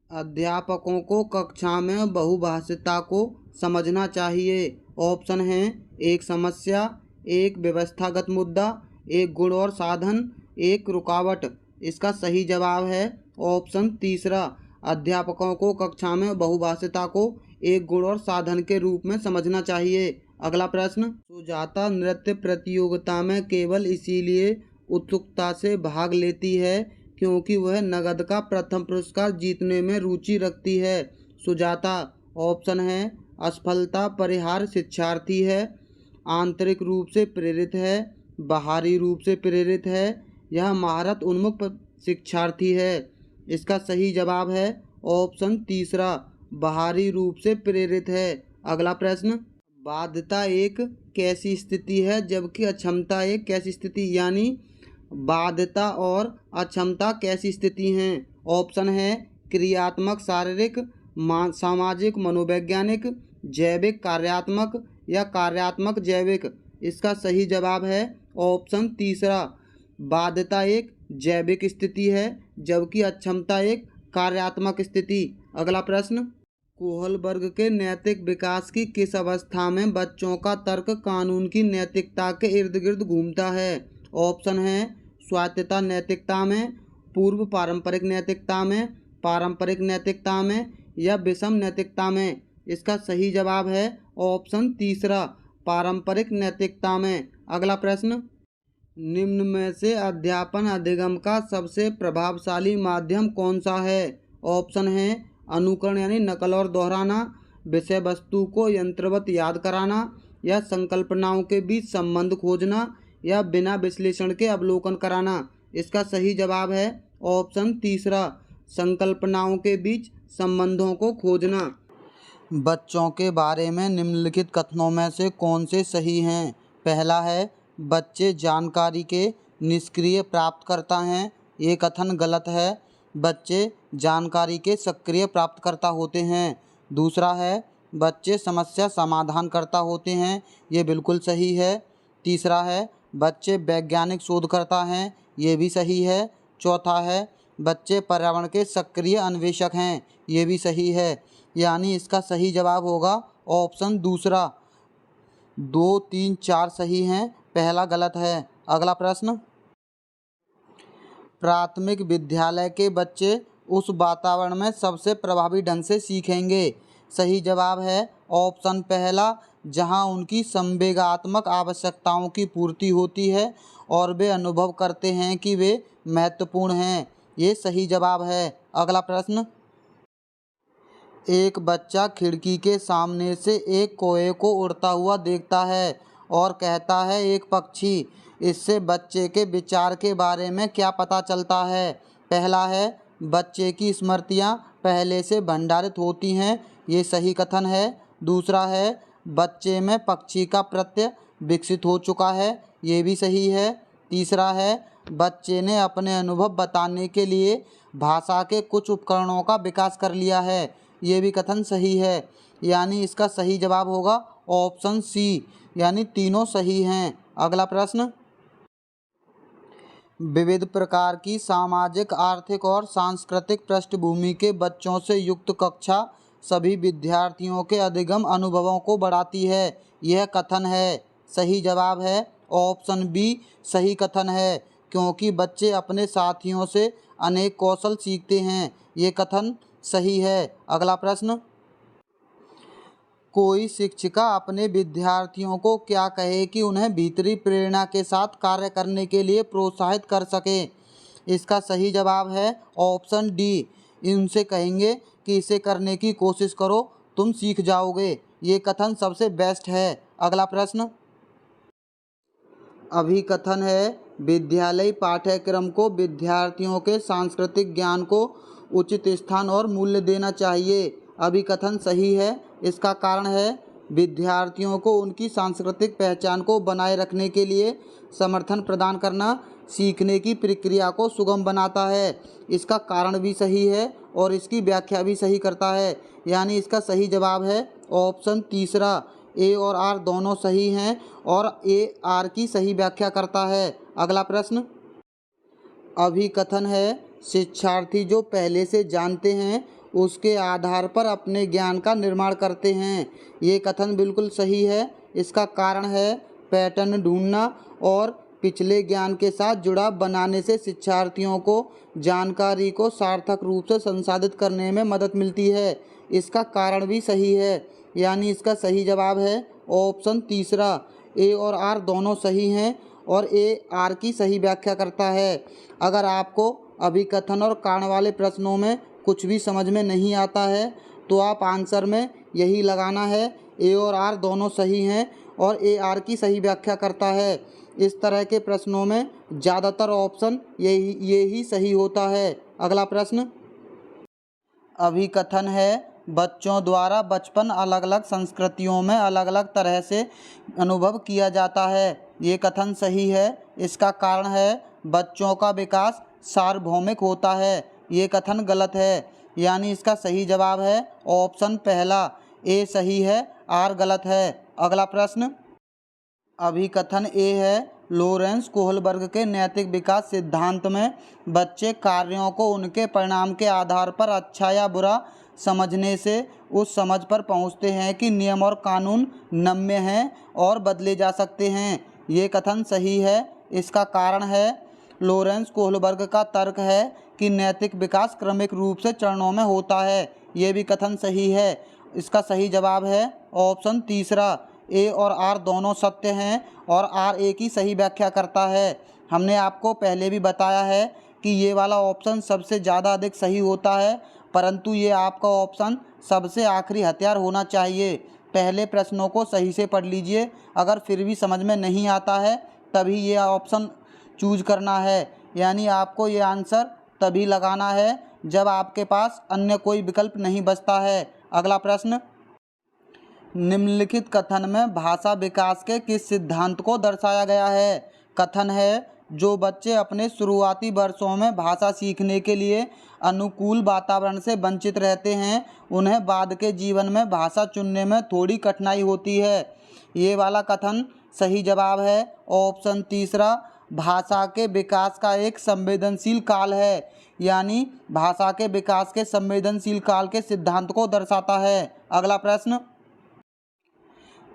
अध्यापकों को कक्षा में बहुभाषिता को समझना चाहिए। ऑप्शन है एक समस्या, एक व्यवस्थागत मुद्दा, एक गुण और साधन, एक रुकावट। इसका सही जवाब है ऑप्शन तीसरा, अध्यापकों को कक्षा में बहुभाषिता को एक गुण और साधन के रूप में समझना चाहिए। अगला प्रश्न, सुजाता नृत्य प्रतियोगिता में केवल इसीलिए उत्सुकता से भाग लेती है क्योंकि वह नगद का प्रथम पुरस्कार जीतने में रुचि रखती है। सुजाता, ऑप्शन है असफलता परिहार शिक्षार्थी है, आंतरिक रूप से प्रेरित है, बाहरी रूप से प्रेरित है, यह महारत उन्मुख शिक्षार्थी है। इसका सही जवाब है ऑप्शन तीसरा, बाहरी रूप से प्रेरित है। अगला प्रश्न, बाध्यता एक कैसी स्थिति है जबकि अक्षमता एक कैसी स्थिति, यानी बाध्यता और अक्षमता कैसी स्थिति हैं। ऑप्शन है क्रियात्मक शारीरिक, सामाजिक मनोवैज्ञानिक, जैविक कार्यात्मक, या कार्यात्मक जैविक। इसका सही जवाब है ऑप्शन तीसरा, बाध्यता एक जैविक स्थिति है जबकि अक्षमता एक कार्यात्मक स्थिति। अगला प्रश्न, कोहलबर्ग के नैतिक विकास की किस अवस्था में बच्चों का तर्क कानून की नैतिकता के इर्द गिर्द घूमता है। ऑप्शन है स्वायत्तता नैतिकता में, पूर्व पारंपरिक नैतिकता में, पारंपरिक नैतिकता में या विषम नैतिकता में? इसका सही जवाब है ऑप्शन तीसरा, पारंपरिक नैतिकता में। अगला प्रश्न, निम्न में से अध्यापन अधिगम का सबसे प्रभावशाली माध्यम कौन सा है? ऑप्शन है अनुकरण यानी नकल और दोहराना, विषय वस्तु को यंत्रवत याद कराना, या संकल्पनाओं के बीच संबंध खोजना, या बिना विश्लेषण के अवलोकन कराना। इसका सही जवाब है ऑप्शन तीसरा, संकल्पनाओं के बीच संबंधों को खोजना। बच्चों के बारे में निम्नलिखित कथनों में से कौन से सही हैं? पहला है बच्चे जानकारी के निष्क्रिय प्राप्तकर्ता हैं। ये कथन गलत है। बच्चे जानकारी के सक्रिय प्राप्तकर्ता होते हैं। दूसरा है बच्चे समस्या समाधानकर्ता होते हैं। ये बिल्कुल सही है। तीसरा है बच्चे वैज्ञानिक शोधकर्ता हैं। ये भी सही है। चौथा है बच्चे पर्यावरण के सक्रिय अन्वेषक हैं। ये भी सही है। यानी इसका सही जवाब होगा ऑप्शन दूसरा। 2, 3, 4 सही हैं, पहला गलत है। अगला प्रश्न, प्राथमिक विद्यालय के बच्चे उस वातावरण में सबसे प्रभावी ढंग से सीखेंगे। सही जवाब है ऑप्शन पहला, जहां उनकी संवेगात्मक आवश्यकताओं की पूर्ति होती है और वे अनुभव करते हैं कि वे महत्वपूर्ण हैं। ये सही जवाब है। अगला प्रश्न, एक बच्चा खिड़की के सामने से एक कौवे को उड़ता हुआ देखता है और कहता है एक पक्षी। इससे बच्चे के विचार के बारे में क्या पता चलता है? पहला है बच्चे की स्मृतियाँ पहले से भंडारित होती हैं। ये सही कथन है। दूसरा है बच्चे में पक्षी का प्रत्यय विकसित हो चुका है। ये भी सही है। तीसरा है बच्चे ने अपने अनुभव बताने के लिए भाषा के कुछ उपकरणों का विकास कर लिया है। ये भी कथन सही है। यानी इसका सही जवाब होगा ऑप्शन सी, यानी तीनों सही हैं। अगला प्रश्न, विविध प्रकार की सामाजिक, आर्थिक और सांस्कृतिक पृष्ठभूमि के बच्चों से युक्त कक्षा सभी विद्यार्थियों के अधिगम अनुभवों को बढ़ाती है। यह कथन है। सही जवाब है ऑप्शन बी, सही कथन है, क्योंकि बच्चे अपने साथियों से अनेक कौशल सीखते हैं। ये कथन सही है। अगला प्रश्न, कोई शिक्षिका अपने विद्यार्थियों को क्या कहे कि उन्हें भीतरी प्रेरणा के साथ कार्य करने के लिए प्रोत्साहित कर सके? इसका सही जवाब है ऑप्शन डी, इनसे कहेंगे कि इसे करने की कोशिश करो, तुम सीख जाओगे। ये कथन सबसे बेस्ट है। अगला प्रश्न, अभिकथन है विद्यालयी पाठ्यक्रम को विद्यार्थियों के सांस्कृतिक ज्ञान को उचित स्थान और मूल्य देना चाहिए। अभिकथन सही है। इसका कारण है विद्यार्थियों को उनकी सांस्कृतिक पहचान को बनाए रखने के लिए समर्थन प्रदान करना सीखने की प्रक्रिया को सुगम बनाता है। इसका कारण भी सही है और इसकी व्याख्या भी सही करता है। यानी इसका सही जवाब है ऑप्शन तीसरा। ए और आर दोनों सही हैं और ए आर की सही व्याख्या करता है। अगला प्रश्न, अभिकथन है शिक्षार्थी जो पहले से जानते हैं उसके आधार पर अपने ज्ञान का निर्माण करते हैं। ये कथन बिल्कुल सही है। इसका कारण है पैटर्न ढूंढना और पिछले ज्ञान के साथ जुड़ाव बनाने से शिक्षार्थियों को जानकारी को सार्थक रूप से संसाधित करने में मदद मिलती है। इसका कारण भी सही है। यानी इसका सही जवाब है ऑप्शन तीसरा। ए और आर दोनों सही हैं और ए आर की सही व्याख्या करता है। अगर आपको अभिकथन और कारण वाले प्रश्नों में कुछ भी समझ में नहीं आता है तो आप आंसर में यही लगाना है, ए और आर दोनों सही हैं और ए आर की सही व्याख्या करता है। इस तरह के प्रश्नों में ज़्यादातर ऑप्शन यही सही होता है। अगला प्रश्न, अभिकथन है बच्चों द्वारा बचपन अलग अलग संस्कृतियों में अलग अलग तरह से अनुभव किया जाता है। ये कथन सही है। इसका कारण है बच्चों का विकास सार्वभौमिक होता है। ये कथन गलत है। यानी इसका सही जवाब है ऑप्शन पहला। ए सही है, आर गलत है। अगला प्रश्न, अभिकथन ए है लोरेंस कोहलबर्ग के नैतिक विकास सिद्धांत में बच्चे कार्यों को उनके परिणाम के आधार पर अच्छा या बुरा समझने से उस समझ पर पहुंचते हैं कि नियम और कानून नम्य हैं और बदले जा सकते हैं। ये कथन सही है। इसका कारण है लॉरेंस कोहलबर्ग का तर्क है कि नैतिक विकास क्रमिक रूप से चरणों में होता है। ये भी कथन सही है। इसका सही जवाब है ऑप्शन तीसरा। ए और आर दोनों सत्य हैं और आर ए की सही व्याख्या करता है। हमने आपको पहले भी बताया है कि ये वाला ऑप्शन सबसे ज़्यादा अधिक सही होता है, परंतु ये आपका ऑप्शन सबसे आखिरी हथियार होना चाहिए। पहले प्रश्नों को सही से पढ़ लीजिए, अगर फिर भी समझ में नहीं आता है तभी ये ऑप्शन चूज करना है, यानी आपको ये आंसर तभी लगाना है जब आपके पास अन्य कोई विकल्प नहीं बचता है। अगला प्रश्न, निम्नलिखित कथन में भाषा विकास के किस सिद्धांत को दर्शाया गया है? कथन है, जो बच्चे अपने शुरुआती वर्षों में भाषा सीखने के लिए अनुकूल वातावरण से वंचित रहते हैं, उन्हें बाद के जीवन में भाषा चुनने में थोड़ी कठिनाई होती है। ये वाला कथन सही जवाब है ऑप्शन तीसरा। भाषा के विकास का एक संवेदनशील काल है, यानी भाषा के विकास के संवेदनशील काल के सिद्धांत को दर्शाता है। अगला प्रश्न,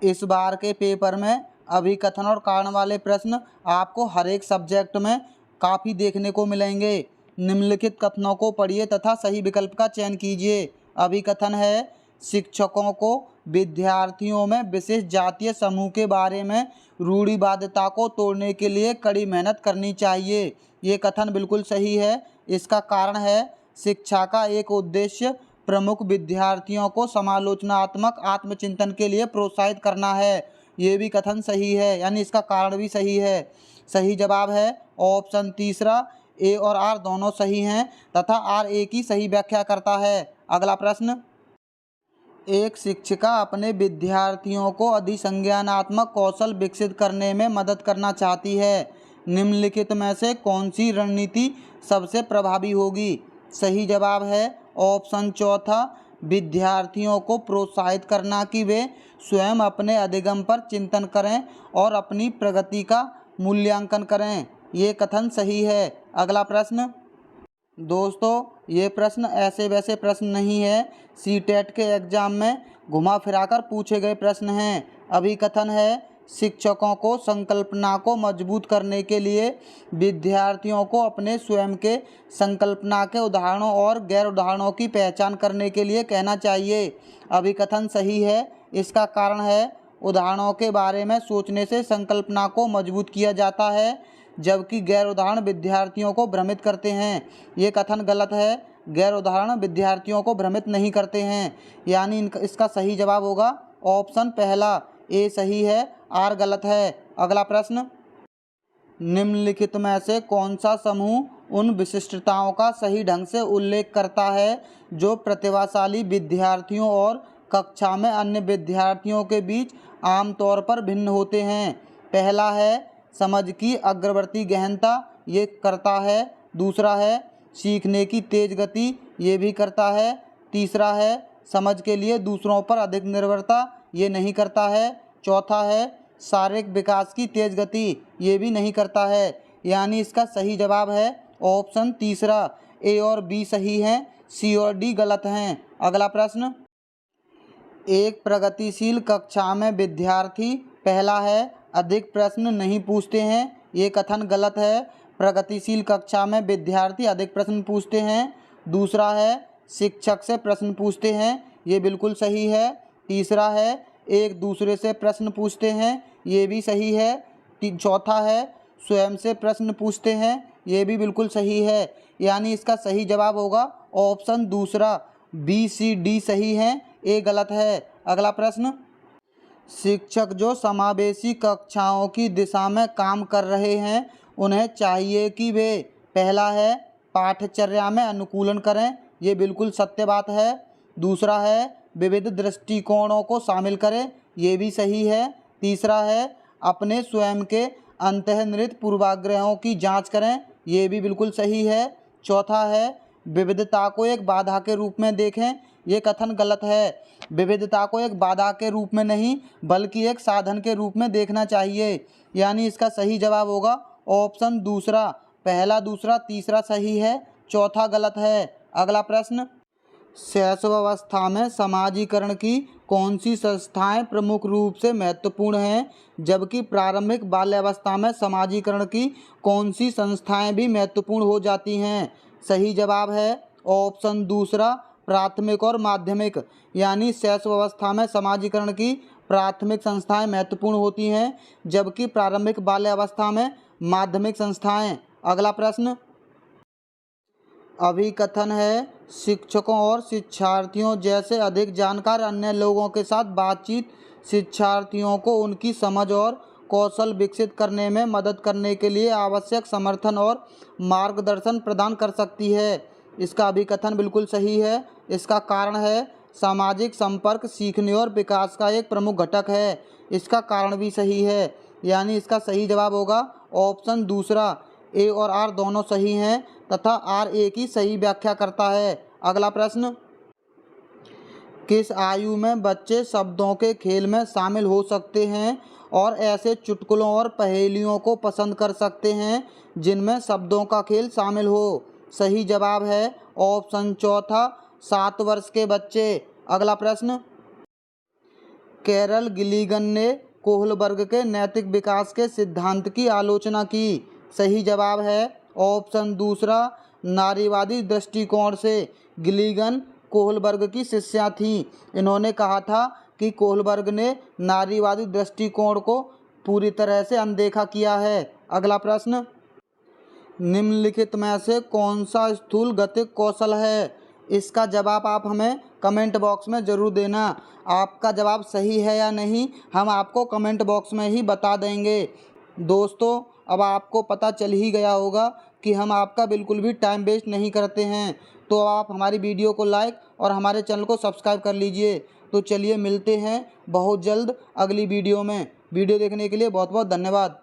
इस बार के पेपर में अभिकथन और कारण वाले प्रश्न आपको हर एक सब्जेक्ट में काफ़ी देखने को मिलेंगे। निम्नलिखित कथनों को पढ़िए तथा सही विकल्प का चयन कीजिए। अभिकथन है, शिक्षकों को विद्यार्थियों में विशेष जातीय समूह के बारे में रूढ़िवादिता को तोड़ने के लिए कड़ी मेहनत करनी चाहिए। ये कथन बिल्कुल सही है। इसका कारण है, शिक्षा का एक उद्देश्य प्रमुख विद्यार्थियों को समालोचनात्मक आत्मचिंतन के लिए प्रोत्साहित करना है। ये भी कथन सही है, यानी इसका कारण भी सही है। सही जवाब है ऑप्शन तीसरा। ए और आर दोनों सही हैं तथा आर ए की सही व्याख्या करता है। अगला प्रश्न, एक शिक्षिका अपने विद्यार्थियों को अधिसंज्ञानात्मक कौशल विकसित करने में मदद करना चाहती है। निम्नलिखित में से कौन सी रणनीति सबसे प्रभावी होगी? सही जवाब है ऑप्शन चौथा। विद्यार्थियों को प्रोत्साहित करना कि वे स्वयं अपने अधिगम पर चिंतन करें और अपनी प्रगति का मूल्यांकन करें। ये कथन सही है। अगला प्रश्न, दोस्तों ये प्रश्न ऐसे वैसे प्रश्न नहीं है, सीटेट के एग्जाम में घुमा फिराकर पूछे गए प्रश्न हैं। अभिकथन है, शिक्षकों को संकल्पना को मजबूत करने के लिए विद्यार्थियों को अपने स्वयं के संकल्पना के उदाहरणों और गैर उदाहरणों की पहचान करने के लिए कहना चाहिए। अभिकथन सही है। इसका कारण है, उदाहरणों के बारे में सोचने से संकल्पना को मजबूत किया जाता है, जबकि गैर उदाहरण विद्यार्थियों को भ्रमित करते हैं। ये कथन गलत है। गैर उदाहरण विद्यार्थियों को भ्रमित नहीं करते हैं, यानी इसका सही जवाब होगा ऑप्शन पहला। ए सही है, आर गलत है। अगला प्रश्न, निम्नलिखित में से कौन सा समूह उन विशिष्टताओं का सही ढंग से उल्लेख करता है जो प्रतिभाशाली विद्यार्थियों और कक्षा में अन्य विद्यार्थियों के बीच आमतौर पर भिन्न होते हैं? पहला है समझ की अग्रवर्ती गहनता, ये करता है। दूसरा है सीखने की तेज गति, ये भी करता है। तीसरा है समझ के लिए दूसरों पर अधिक निर्भरता, ये नहीं करता है। चौथा है शारीरिक विकास की तेज गति, ये भी नहीं करता है, यानी इसका सही जवाब है ऑप्शन तीसरा। ए और बी सही हैं, सी और डी गलत हैं। अगला प्रश्न, एक प्रगतिशील कक्षा में विद्यार्थी पहला है अधिक प्रश्न नहीं पूछते हैं, ये कथन गलत है। प्रगतिशील कक्षा में विद्यार्थी अधिक प्रश्न पूछते हैं। दूसरा है शिक्षक से प्रश्न पूछते हैं, ये बिल्कुल सही है। तीसरा है एक दूसरे से प्रश्न पूछते हैं, ये भी सही है। चौथा है स्वयं से प्रश्न पूछते हैं, ये भी बिल्कुल सही है, यानी इसका सही जवाब होगा ऑप्शन दूसरा। बी सी डी सही हैं, ए गलत है। अगला प्रश्न, शिक्षक जो समावेशी कक्षाओं की दिशा में काम कर रहे हैं, उन्हें चाहिए कि वे पहला है पाठ्यचर्या में अनुकूलन करें, ये बिल्कुल सत्य बात है। दूसरा है विविध दृष्टिकोणों को शामिल करें, ये भी सही है। तीसरा है अपने स्वयं के अंतर्निहित पूर्वाग्रहों की जांच करें, ये भी बिल्कुल सही है। चौथा है विविधता को एक बाधा के रूप में देखें, ये कथन गलत है। विविधता को एक बाधा के रूप में नहीं बल्कि एक साधन के रूप में देखना चाहिए, यानी इसका सही जवाब होगा ऑप्शन दूसरा। पहला दूसरा तीसरा सही है, चौथा गलत है। अगला प्रश्न, शैशवावस्था में समाजीकरण की कौन सी संस्थाएं प्रमुख रूप से महत्वपूर्ण हैं, जबकि प्रारंभिक बाल्यावस्था में समाजीकरण की कौन सी संस्थाएं भी महत्वपूर्ण हो जाती हैं? सही जवाब है ऑप्शन दूसरा, प्राथमिक और माध्यमिक। यानी शैशवावस्था में समाजीकरण की प्राथमिक संस्थाएं महत्वपूर्ण होती हैं, जबकि प्रारंभिक बाल्यावस्था में माध्यमिक संस्थाएं। अगला प्रश्न, अभिकथन है शिक्षकों और शिक्षार्थियों जैसे अधिक जानकार अन्य लोगों के साथ बातचीत शिक्षार्थियों को उनकी समझ और कौशल विकसित करने में मदद करने के लिए आवश्यक समर्थन और मार्गदर्शन प्रदान कर सकती है। इसका अभिकथन बिल्कुल सही है। इसका कारण है सामाजिक संपर्क सीखने और विकास का एक प्रमुख घटक है। इसका कारण भी सही है, यानी इसका सही जवाब होगा ऑप्शन दूसरा। ए और आर दोनों सही हैं तथा आर ए की सही व्याख्या करता है। अगला प्रश्न, किस आयु में बच्चे शब्दों के खेल में शामिल हो सकते हैं और ऐसे चुटकुलों और पहेलियों को पसंद कर सकते हैं जिनमें शब्दों का खेल शामिल हो? सही जवाब है ऑप्शन चौथा, 7 वर्ष के बच्चे। अगला प्रश्न, कैरल गिलिगन ने कोहलबर्ग के नैतिक विकास के सिद्धांत की आलोचना की। सही जवाब है ऑप्शन दूसरा, नारीवादी दृष्टिकोण से। गिलिगन कोहलबर्ग की शिष्या थीं। इन्होंने कहा था कि कोहलबर्ग ने नारीवादी दृष्टिकोण को पूरी तरह से अनदेखा किया है। अगला प्रश्न, निम्नलिखित में से कौन सा स्थूल गतिक कौशल है? इसका जवाब आप हमें कमेंट बॉक्स में ज़रूर देना। आपका जवाब सही है या नहीं हम आपको कमेंट बॉक्स में ही बता देंगे। दोस्तों, अब आपको पता चल ही गया होगा कि हम आपका बिल्कुल भी टाइम वेस्ट नहीं करते हैं, तो आप हमारी वीडियो को लाइक और हमारे चैनल को सब्सक्राइब कर लीजिए। तो चलिए मिलते हैं बहुत जल्द अगली वीडियो में। वीडियो देखने के लिए बहुत बहुत धन्यवाद।